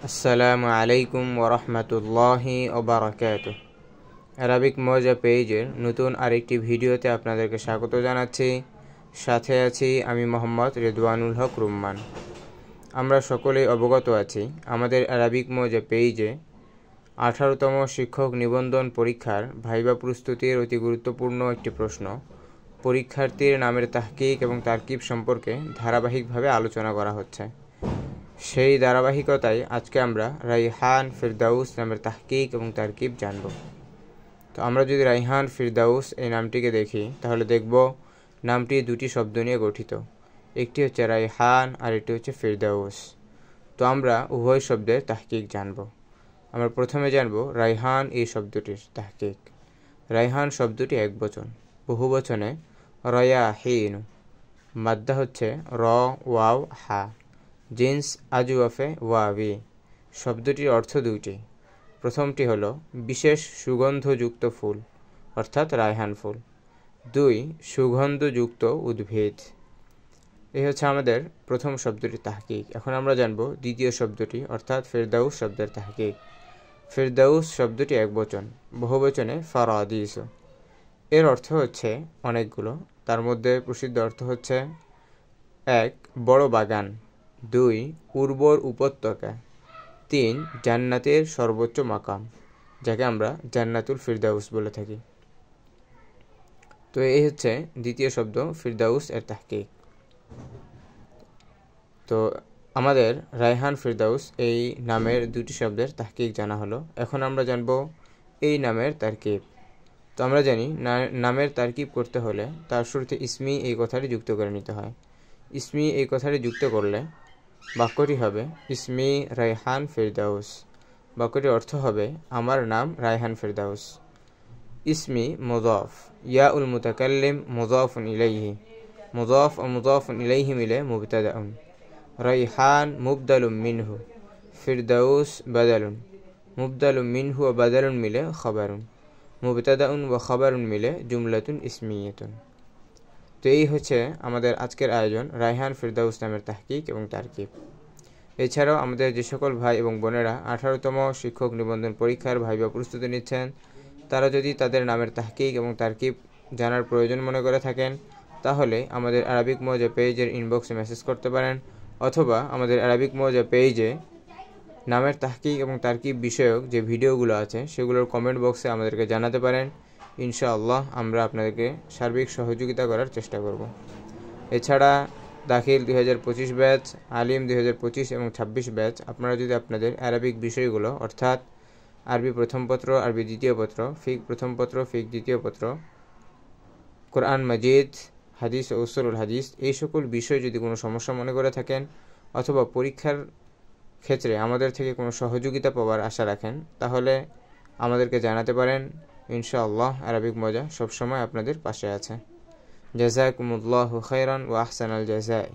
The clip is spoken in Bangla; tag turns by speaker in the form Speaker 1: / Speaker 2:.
Speaker 1: আসসালামু আলাইকুম ওরহমতুল্লাহি ওবারাকাতুহ। আরবিক মজা পেজের নতুন আরেকটি ভিডিওতে আপনাদেরকে স্বাগত জানাচ্ছি। সাথে আছি আমি মোহাম্মদ রেদওয়ানুল হক রুম্মান। আমরা সকলেই অবগত আছি আমাদের আরবিক মজা পেজে 18তম শিক্ষক নিবন্ধন পরীক্ষার ভাইবা প্রস্তুতির অতি গুরুত্বপূর্ণ একটি প্রশ্ন পরীক্ষার্থীর নামের তাহকিক এবং তারকিব সম্পর্কে ধারাবাহিকভাবে আলোচনা করা হচ্ছে। সেই ধারাবাহিকতায় আজকে আমরা রাইহান ফিরদাউস নামের তাহকিক এবং তারকিব জানব। তো আমরা যদি রাইহান ফিরদাউস এই নামটিকে দেখি তাহলে দেখব নামটি দুটি শব্দ নিয়ে গঠিত, একটি হচ্ছে রাইহান আর একটি হচ্ছে ফিরদাউস। তো আমরা উভয় শব্দের তাহকিক জানব। আমরা প্রথমে জানব রাইহান এই শব্দটির তাহকিক। রাইহান শব্দটি একবচন, বহুবচনে রয়াহিন, মাদ্দা হচ্ছে র ওয়াও হা, জিন্স আজওয়াফে ওয়াবি। শব্দটির অর্থ দুইটি। প্রথমটি হলো বিশেষ সুগন্ধযুক্ত ফুল, অর্থাৎ রায়হান ফুল। দুই, সুগন্ধযুক্ত উদ্ভিদ। এই হচ্ছে আমাদের প্রথম শব্দটির তাহকিক। এখন আমরা জানব দ্বিতীয় শব্দটি, অর্থাৎ ফিরদাউস শব্দের তাহকিক। ফিরদাউস শব্দটি একবচন, বহুবচনে ফারাদিস। এর অর্থ হচ্ছে অনেকগুলো। তার মধ্যে প্রসিদ্ধ অর্থ হচ্ছে: 1, বড় বাগান। 2, উর্বর উপত্যকা। 3, জান্নাতের সর্বোচ্চ মাকাম, যাকে আমরা জান্নাতুল ফিরদাউস বলে থাকি। তো এই হচ্ছে দ্বিতীয় শব্দ ফিরদাউস এর তাহকিক। তো আমাদের রায়হান ফিরদাউস এই নামের দুটি শব্দের তাহকিক জানা হলো। এখন আমরা জানব এই নামের তারকিব। তো আমরা জানি নামের তারকিব করতে হলে তার শুরুতে ইসমি এই কথাটি যুক্ত করে নিতে হয়। ইসমি এই কথাটি যুক্ত করলে বাক্যটি হবে ইসমি রায়হান ফিরদাউস। বাক্যটির অর্থ হবে আমার নাম রায়হান ফিরদাউস। ইসমি মুযাফ, ইয়া উল মুতাকাল্লিম মুযাফুন ইলাইহি, মুযাফ ও মুযাফুন ইলাইহি মিলে মুবতাদাউন। রায়হান মুবদালুম মিনহু, ফিরদাউস বাদালুন, মুবদালুম মিনহু ও বাদালুন মিলে খবরুন, মুবতাদাউন ও খবরুন মিলে জুমলাতুন ইসমিয়াতুন। তো এই হচ্ছে আমাদের আজকের আয়োজন রায়হান ফিরদাউস নামের তাহকিক এবং তারকিব। এছাড়াও আমাদের যে সকল ভাই এবং বোনেরা 18তম শিক্ষক নিবন্ধন পরীক্ষার ভাইবা প্রস্তুতি নিচ্ছেন, তারা যদি তাদের নামের তাহকিক এবং তারকিব জানার প্রয়োজন মনে করে থাকেন তাহলে আমাদের আরবিক মজা পেজের ইনবক্সে মেসেজ করতে পারেন, অথবা আমাদের আরবিক মজা পেজে নামের তাহকিক এবং তারকিব বিষয়ক যে ভিডিওগুলো আছে সেগুলোর কমেন্ট বক্সে আমাদেরকে জানাতে পারেন। ইনশাআল্লাহ আমরা আপনাদেরকে সার্বিক সহযোগিতা করার চেষ্টা করব। এছাড়া দাখিল 2025 ব্যাচ, আলিম 2025 এবং 26 ব্যাচ আপনারা যদি আপনাদের আরবিক বিষয়গুলো অর্থাৎ আরবি প্রথম পত্র, আরবি দ্বিতীয় পত্র, ফিক প্রথম পত্র, ফিক দ্বিতীয় পত্র, কোরআন মাজিদ, হাদিস ও উসুলুল হাদিস, এই সকল বিষয় যদি কোনো সমস্যা মনে করে থাকেন অথবা পরীক্ষার ক্ষেত্রে আমাদের থেকে কোনো সহযোগিতা পাওয়ার আশা রাখেন তাহলে আমাদেরকে জানাতে পারেন। ইনশাআল্লাহ আরবিক মজা সবসময় আপনাদের পাশে আছে। জাযাকুমুল্লাহু খাইরান ওয়া আহসানাল জাযাই।